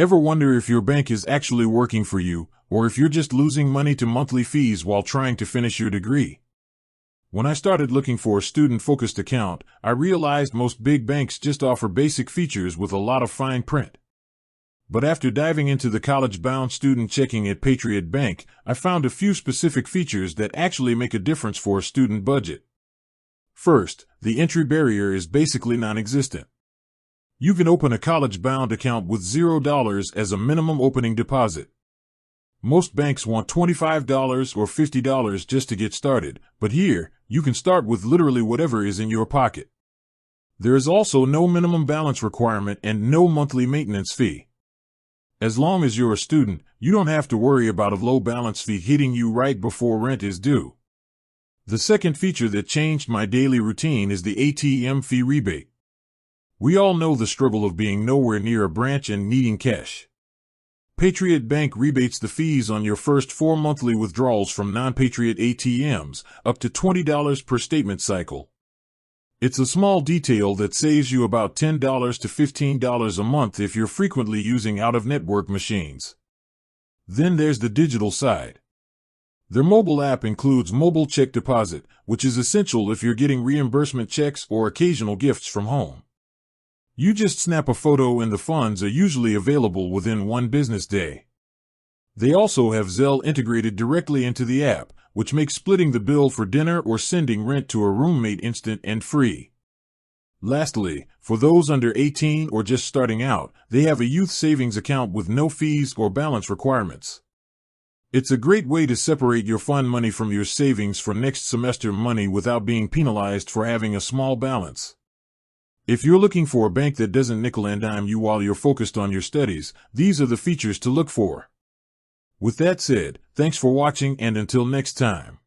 Ever wonder if your bank is actually working for you, or if you're just losing money to monthly fees while trying to finish your degree? When I started looking for a student-focused account, I realized most big banks just offer basic features with a lot of fine print. But after diving into the college-bound student checking at Patriot Bank, I found a few specific features that actually make a difference for a student budget. First, the entry barrier is basically non-existent. You can open a college-bound account with $0 as a minimum opening deposit. Most banks want $25 or $50 just to get started, but here, you can start with literally whatever is in your pocket. There is also no minimum balance requirement and no monthly maintenance fee. As long as you're a student, you don't have to worry about a low balance fee hitting you right before rent is due. The second feature that changed my daily routine is the ATM fee rebate. We all know the struggle of being nowhere near a branch and needing cash. Patriot Bank rebates the fees on your first 4 monthly withdrawals from non-Patriot ATMs, up to $20 per statement cycle. It's a small detail that saves you about $10 to $15 a month if you're frequently using out-of-network machines. Then there's the digital side. Their mobile app includes mobile check deposit, which is essential if you're getting reimbursement checks or occasional gifts from home. You just snap a photo and the funds are usually available within 1 business day. They also have Zelle integrated directly into the app, which makes splitting the bill for dinner or sending rent to a roommate instant and free. Lastly, for those under 18 or just starting out, they have a youth savings account with no fees or balance requirements. It's a great way to separate your fund money from your savings for next semester money without being penalized for having a small balance. If you're looking for a bank that doesn't nickel and dime you while you're focused on your studies, these are the features to look for. With that said, thanks for watching and until next time.